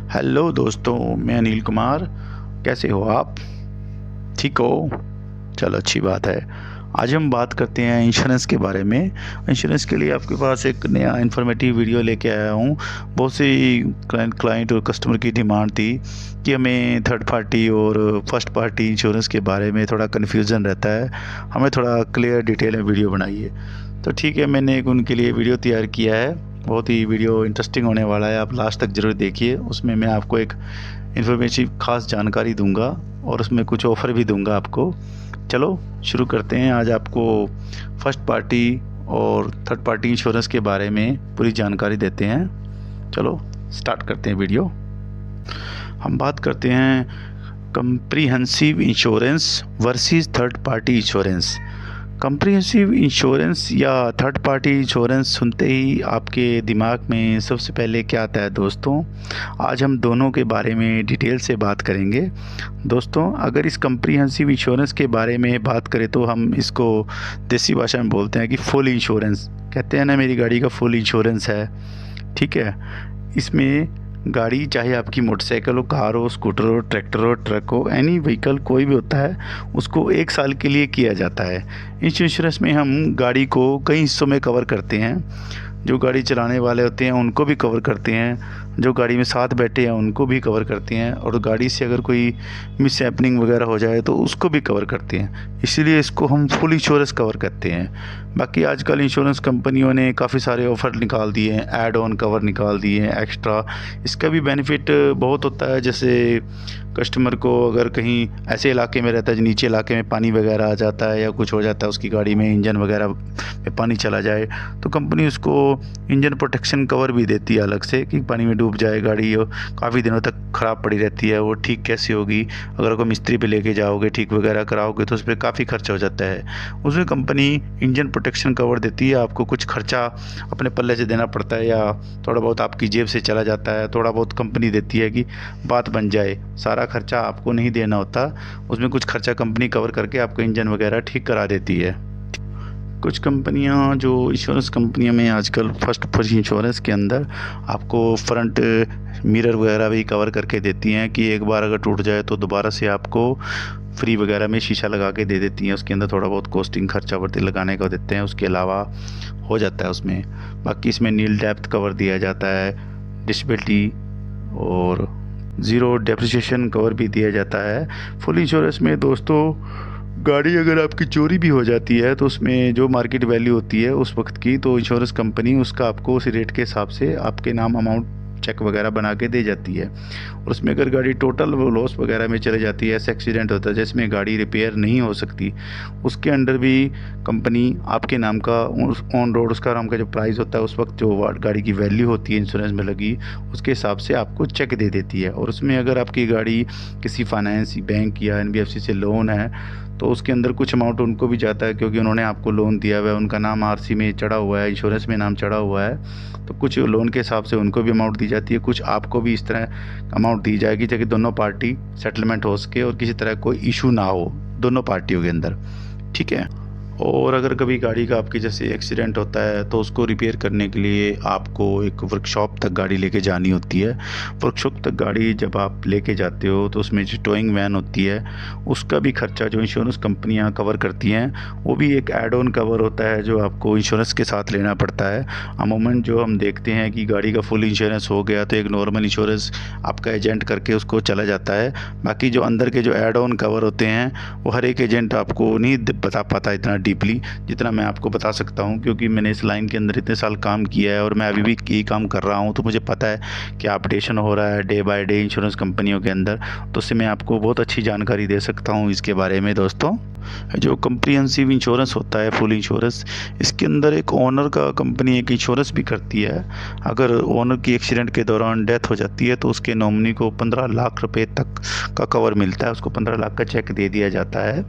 Hello दोस्तों, मैं अनिल कुमार। कैसे हो आप? ठीक हो? चलो, अच्छी बात है। आज हम बात करते हैं इंश्योरेंस के बारे में। इंश्योरेंस के लिए आपके पास एक नया इन्फॉर्मेटिव वीडियो लेके आया हूँ। बहुत सी क्लाइंट और कस्टमर की डिमांड थी कि हमें थर्ड पार्टी और फर्स्ट पार्टी इंश्योरेंस के बारे में थोड़ा कन्फ्यूज़न रहता है, हमें थोड़ा क्लियर डिटेल में वीडियो बनाइए। तो ठीक है, मैंने एक उनके लिए वीडियो तैयार किया है। बहुत ही वीडियो इंटरेस्टिंग होने वाला है, आप लास्ट तक ज़रूर देखिए। उसमें मैं आपको एक इन्फॉर्मेटिव खास जानकारी दूंगा और उसमें कुछ ऑफ़र भी दूंगा आपको। चलो शुरू करते हैं। आज आपको फर्स्ट पार्टी और थर्ड पार्टी इंश्योरेंस के बारे में पूरी जानकारी देते हैं। चलो स्टार्ट करते हैं वीडियो। हम बात करते हैं comprehensive insurance versus third party insurance. Comprehensive insurance या थर्ड पार्टी इंश्योरेंस सुनते ही आपके दिमाग में सबसे पहले क्या आता है दोस्तों? आज हम दोनों के बारे में डिटेल से बात करेंगे। दोस्तों, अगर इस कम्प्रीहेंसिव इंश्योरेंस के बारे में बात करें तो हम इसको देसी भाषा में बोलते हैं कि फुल इंश्योरेंस। कहते हैं ना, मेरी गाड़ी का फुल इंश्योरेंस है। ठीक है, इसमें गाड़ी चाहे आपकी मोटरसाइकिल हो, कार हो, स्कूटर हो, ट्रैक्टर हो, ट्रक हो, एनी व्हीकल कोई भी होता है, उसको 1 साल के लिए किया जाता है। इस इंश्योरेंस में हम गाड़ी को कई हिस्सों में कवर करते हैं। जो गाड़ी चलाने वाले होते हैं उनको भी कवर करते हैं, जो गाड़ी में साथ बैठे हैं उनको भी कवर करते हैं, और गाड़ी से अगर कोई मिस हैपनिंग वगैरह हो जाए तो उसको भी कवर करते हैं। इसीलिए इसको हम फुल इंश्योरेंस कवर करते हैं। बाकी आजकल इंश्योरेंस कंपनियों ने काफ़ी सारे ऑफ़र निकाल दिए हैं, ऐड ऑन कवर निकाल दिए हैं एक्स्ट्रा। इसका भी बेनिफिट बहुत होता है। जैसे कस्टमर को अगर कहीं ऐसे इलाके में रहता है, नीचे इलाके में पानी वगैरह आ जाता है या कुछ हो जाता है, उसकी गाड़ी में इंजन वगैरह में पानी चला जाए, तो कंपनी उसको इंजन प्रोटेक्शन कवर भी देती है अलग से कि पानी में डूब जाए गाड़ी और काफ़ी दिनों तक ख़राब पड़ी रहती है, वो ठीक कैसे होगी? अगर कोई मिस्त्री पे लेके जाओगे, ठीक वगैरह कराओगे, तो उस पर काफ़ी खर्चा हो जाता है। उसमें कंपनी इंजन प्रोटेक्शन कवर देती है। आपको कुछ खर्चा अपने पल्ले से देना पड़ता है या थोड़ा बहुत आपकी जेब से चला जाता है, थोड़ा बहुत कंपनी देती है कि बात बन जाए। सारा खर्चा आपको नहीं देना होता, उसमें कुछ खर्चा कंपनी कवर करके आपको इंजन वगैरह ठीक करा देती है। कुछ कंपनियां, जो इंश्योरेंस कंपनियों में आजकल फर्स्ट इंश्योरेंस के अंदर आपको फ्रंट मिरर वगैरह भी कवर करके देती हैं कि एक बार अगर टूट जाए तो दोबारा से आपको फ्री वगैरह में शीशा लगा के दे देती हैं। उसके अंदर थोड़ा बहुत कॉस्टिंग खर्चा वर्ती लगाने का देते हैं, उसके अलावा हो जाता है उसमें। बाकी इसमें नील डेप्थ कवर दिया जाता है, डिसेबिलिटी और ज़ीरो डेप्रिसिएशन कवर भी दिया जाता है। फुल इंश्योरेंस में दोस्तों, गाड़ी अगर आपकी चोरी भी हो जाती है तो उसमें जो मार्केट वैल्यू होती है उस वक्त की, तो इंश्योरेंस कंपनी उसका आपको उस रेट के हिसाब से आपके नाम अमाउंट चेक वगैरह बना के दे जाती है। और उसमें अगर गाड़ी टोटल लॉस वगैरह में चले जाती है, ऐसा एक्सीडेंट होता है जिसमें गाड़ी रिपेयर नहीं हो सकती, उसके अंडर भी कंपनी आपके नाम का ऑन रोड उसका नाम का जो प्राइस होता है उस वक्त जो गाड़ी की वैल्यू होती है इंश्योरेंस में लगी, उसके हिसाब से आपको चेक दे देती है। और उसमें अगर आपकी गाड़ी किसी फाइनेंस बैंक या NBFC से लोन है तो उसके अंदर कुछ अमाउंट उनको भी जाता है, क्योंकि उन्होंने आपको लोन दिया हुआ है, उनका नाम RC में चढ़ा हुआ है, इंश्योरेंस में नाम चढ़ा हुआ है, तो कुछ लोन के हिसाब से उनको भी अमाउंट दी जाती है, कुछ आपको भी इस तरह अमाउंट दी जाएगी ताकि दोनों पार्टी सेटलमेंट हो सके और किसी तरह कोई इशू ना हो दोनों पार्टियों के अंदर। ठीक है। और अगर कभी गाड़ी का आपके जैसे एक्सीडेंट होता है तो उसको रिपेयर करने के लिए आपको एक वर्कशॉप तक गाड़ी लेके जानी होती है। वर्कशॉप तक गाड़ी जब आप लेके जाते हो तो उसमें जो टोइंग वैन होती है उसका भी खर्चा जो इंश्योरेंस कंपनियां कवर करती हैं, वो भी एक ऐड ऑन कवर होता है जो आपको इंश्योरेंस के साथ लेना पड़ता है। अमूमन जो हम देखते हैं कि गाड़ी का फुल इंश्योरेंस हो गया तो एक नॉर्मल इंश्योरेंस आपका एजेंट करके उसको चला जाता है। बाकी जो अंदर के जो ऐड ऑन कवर होते हैं वो हर एक एजेंट आपको नहीं बता पाता इतना डीपली जितना मैं आपको बता सकता हूं, क्योंकि मैंने इस लाइन के अंदर इतने साल काम किया है और मैं अभी भी यही काम कर रहा हूं, तो मुझे पता है कि अपडेशन हो रहा है डे बाय डे इंश्योरेंस कंपनियों के अंदर, तो उससे मैं आपको बहुत अच्छी जानकारी दे सकता हूं इसके बारे में। दोस्तों, जो कम्प्रीहेंसिव इंश्योरेंस होता है फुल इंश्योरेंस, इसके अंदर एक ओनर का कंपनी एक इंश्योरेंस भी करती है। अगर ओनर की एक्सीडेंट के दौरान डेथ हो जाती है तो उसके नॉमिनी को 15 लाख रुपए तक का कवर मिलता है, उसको 15 लाख का चेक दे दिया जाता है।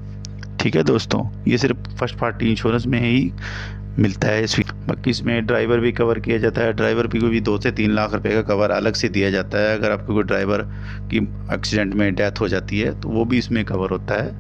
ठीक है दोस्तों, ये सिर्फ फर्स्ट पार्टी इंश्योरेंस में ही मिलता है। बाकी इसमें ड्राइवर भी कवर किया जाता है। ड्राइवर भी को भी 2 से 3 लाख रुपए का कवर अलग से दिया जाता है। अगर आपको कोई ड्राइवर की एक्सीडेंट में डेथ हो जाती है तो वो भी इसमें कवर होता है।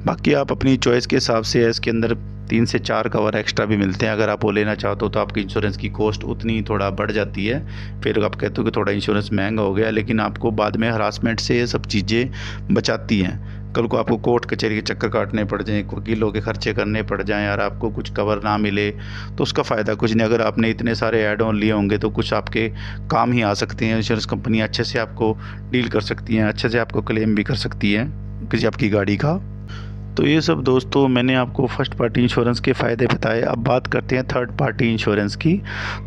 बाकी आप अपनी चॉइस के हिसाब से इसके अंदर 3 से 4 कवर एक्स्ट्रा भी मिलते हैं। अगर आप वो लेना चाहते हो तो आपकी इंश्योरेंस की कॉस्ट उतनी थोड़ा बढ़ जाती है। फिर आप कहते हो कि थोड़ा इंश्योरेंस महंगा हो गया, लेकिन आपको बाद में हरासमेंट से ये सब चीज़ें बचाती हैं। कल को आपको कोर्ट कचहरी के चक्कर काटने पड़ जाएँ, वकीलों के खर्चे करने पड़ जाएँ और आपको कुछ कवर ना मिले तो उसका फ़ायदा कुछ नहीं। अगर आपने इतने सारे ऐड ऑन लिए होंगे तो कुछ आपके काम ही आ सकते हैं। इंश्योरेंस कंपनियाँ अच्छे से आपको डील कर सकती हैं, अच्छे से आपको क्लेम भी कर सकती हैं किसी आपकी गाड़ी का। तो ये सब दोस्तों मैंने आपको फर्स्ट पार्टी इंश्योरेंस के फ़ायदे बताए। अब बात करते हैं थर्ड पार्टी इंश्योरेंस की।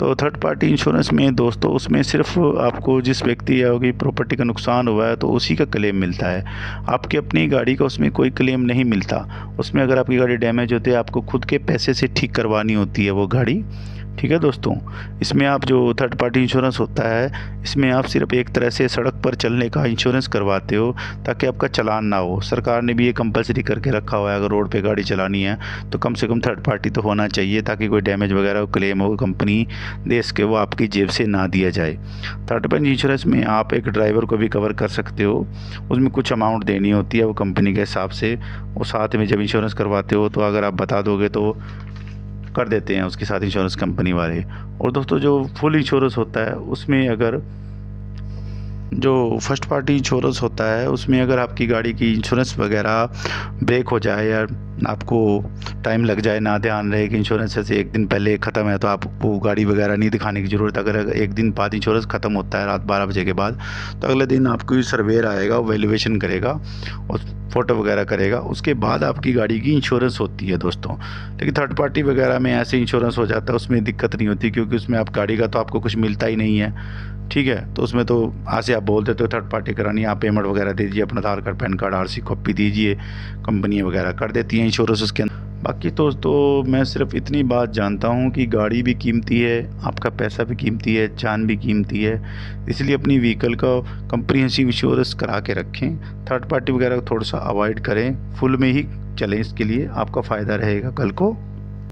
तो थर्ड पार्टी इंश्योरेंस में दोस्तों उसमें सिर्फ आपको जिस व्यक्ति या कोई प्रॉपर्टी का नुकसान हुआ है तो उसी का क्लेम मिलता है। आपकी अपनी गाड़ी का उसमें कोई क्लेम नहीं मिलता। उसमें अगर आपकी गाड़ी डैमेज होती है आपको खुद के पैसे से ठीक करवानी होती है वो गाड़ी। ठीक है दोस्तों, इसमें आप जो थर्ड पार्टी इंश्योरेंस होता है इसमें आप सिर्फ एक तरह से सड़क पर चलने का इंश्योरेंस करवाते हो ताकि आपका चालान ना हो। सरकार ने भी ये कंपलसरी करके रखा हुआ है, अगर रोड पे गाड़ी चलानी है तो कम से कम थर्ड पार्टी तो होना चाहिए ताकि कोई डैमेज वगैरह क्लेम हो कंपनी दे सके, वो आपकी जेब से ना दिया जाए। थर्ड पार्टी इंश्योरेंस में आप एक ड्राइवर को भी कवर कर सकते हो, उसमें कुछ अमाउंट देनी होती है वो कंपनी के हिसाब से। और साथ में जब इंश्योरेंस करवाते हो तो अगर आप बता दोगे तो कर देते हैं उसके साथ इंश्योरेंस कंपनी वाले। और दोस्तों जो फुल इंश्योरेंस होता है उसमें अगर जो फर्स्ट पार्टी इंश्योरेंस होता है उसमें अगर आपकी गाड़ी की इंश्योरेंस वगैरह ब्रेक हो जाए या आपको टाइम लग जाए, ना ध्यान रहे कि इंश्योरेंस से एक दिन पहले ख़त्म है तो आप वो गाड़ी वगैरह नहीं दिखाने की ज़रूरत। अगर एक दिन बाद इंश्योरेंस ख़त्म होता है रात 12 बजे के बाद तो अगले दिन आपको सर्वेयर आएगा, वो वैल्यूएशन करेगा और फ़ोटो वगैरह करेगा, उसके बाद आपकी गाड़ी की इंश्योरेंस होती है दोस्तों। लेकिन थर्ड पार्टी वगैरह में ऐसे इंश्योरेंस हो जाता है, उसमें दिक्कत नहीं होती क्योंकि उसमें आप गाड़ी का तो आपको कुछ मिलता ही नहीं है। ठीक है, तो उसमें तो आज से आप बोल देते हो थर्ड पार्टी करानी, आप पेमेंट वगैरह दीजिए, अपना Aadhaar card, PAN card, RC copy दीजिए, कंपनी वगैरह कर देती हैं इंश्योरेंस उसके अंदर। बाकी तो मैं सिर्फ इतनी बात जानता हूँ कि गाड़ी भी कीमती है, आपका पैसा भी कीमती है, जान भी कीमती है, इसलिए अपनी व्हीकल का कम्प्रीहेंसिव इंश्योरेंस करा के रखें। थर्ड पार्टी वगैरह थोड़ा सा अवॉइड करें, फुल में ही चलें, इसके लिए आपका फ़ायदा रहेगा कल को।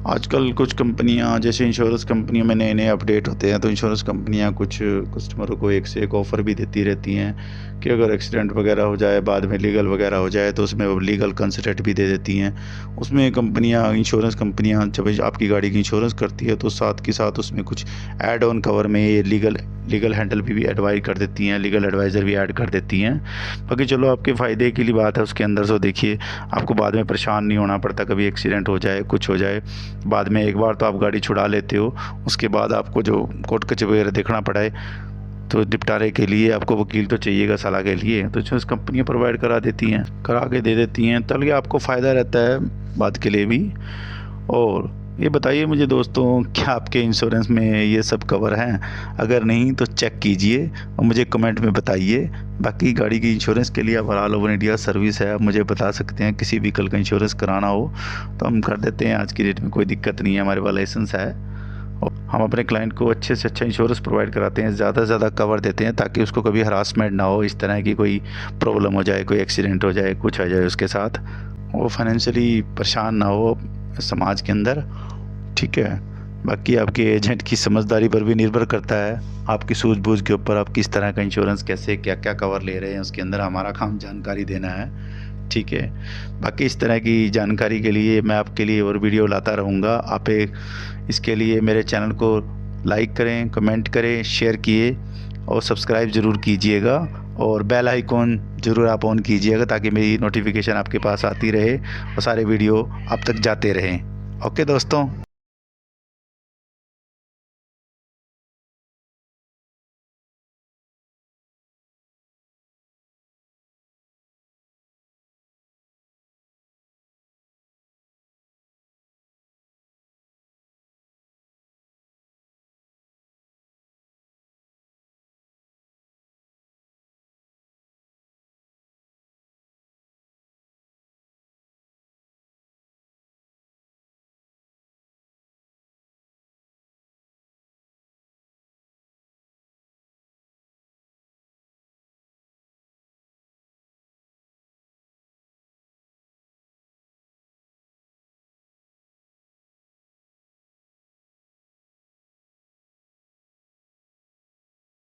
आजकल कुछ कंपनियां जैसे इंश्योरेंस कंपनियों में नए नए अपडेट होते हैं तो इंश्योरेंस कंपनियां कुछ कस्टमरों को एक से एक ऑफ़र भी देती रहती हैं कि अगर एक्सीडेंट वगैरह हो जाए, बाद में लीगल वगैरह हो जाए तो उसमें वो लीगल कंसल्टेंट भी दे देती हैं। उसमें इंश्योरेंस कंपनियां जब आपकी गाड़ी की इंश्योरेंस करती है तो साथ के साथ उसमें कुछ ऐड ऑन कवर में ये लीगल हैंडल भी एडवाइस कर देती हैं, लीगल एडवाइज़र भी ऐड कर देती हैं। बाकी चलो आपके फ़ायदे के लिए बात है उसके अंदर, तो देखिए आपको बाद में परेशान नहीं होना पड़ता, कभी एक्सीडेंट हो जाए, कुछ हो जाए, बाद में एक बार तो आप गाड़ी छुड़ा लेते हो, उसके बाद आपको जो कोर्ट कचहरी वगैरह देखना पड़े तो निपटारे के लिए आपको वकील तो चाहिएगा सलाह के लिए, तो इंश्योरेंस कंपनियाँ प्रोवाइड करा के दे देती हैं, तब ये आपको फ़ायदा रहता है बाद के लिए भी। और ये बताइए मुझे दोस्तों, क्या आपके इंश्योरेंस में ये सब कवर हैं? अगर नहीं तो चेक कीजिए और मुझे कमेंट में बताइए। बाकी गाड़ी की इंश्योरेंस के लिए आप ऑल ओवर इंडिया सर्विस है, आप मुझे बता सकते हैं, किसी व्हीकल का इंश्योरेंस कराना हो तो हम कर देते हैं। आज की डेट में कोई दिक्कत नहीं है, हमारे पास लाइसेंस है और हम अपने क्लाइंट को अच्छे से अच्छा इंश्योरेंस प्रोवाइड कराते हैं, ज़्यादा से ज़्यादा कवर देते हैं ताकि उसको कभी हरासमेंट ना हो, इस तरह की कोई प्रॉब्लम हो जाए, कोई एक्सीडेंट हो जाए, कुछ हो जाए उसके साथ, वो फाइनेंशियली परेशान ना हो समाज के अंदर। ठीक है, बाकी आपके एजेंट की समझदारी पर भी निर्भर करता है, आपकी सूझबूझ के ऊपर आप किस तरह का इंश्योरेंस, कैसे क्या क्या कवर ले रहे हैं, उसके अंदर हमारा काम जानकारी देना है। ठीक है, बाकी इस तरह की जानकारी के लिए मैं आपके लिए और वीडियो लाता रहूँगा। आप इसके लिए मेरे चैनल को लाइक करें, कमेंट करें, शेयर किए और सब्सक्राइब ज़रूर कीजिएगा और बेल आइकॉन ज़रूर आप ऑन कीजिएगा ताकि मेरी नोटिफिकेशन आपके पास आती रहे और सारे वीडियो आप तक जाते रहें। ओके दोस्तों।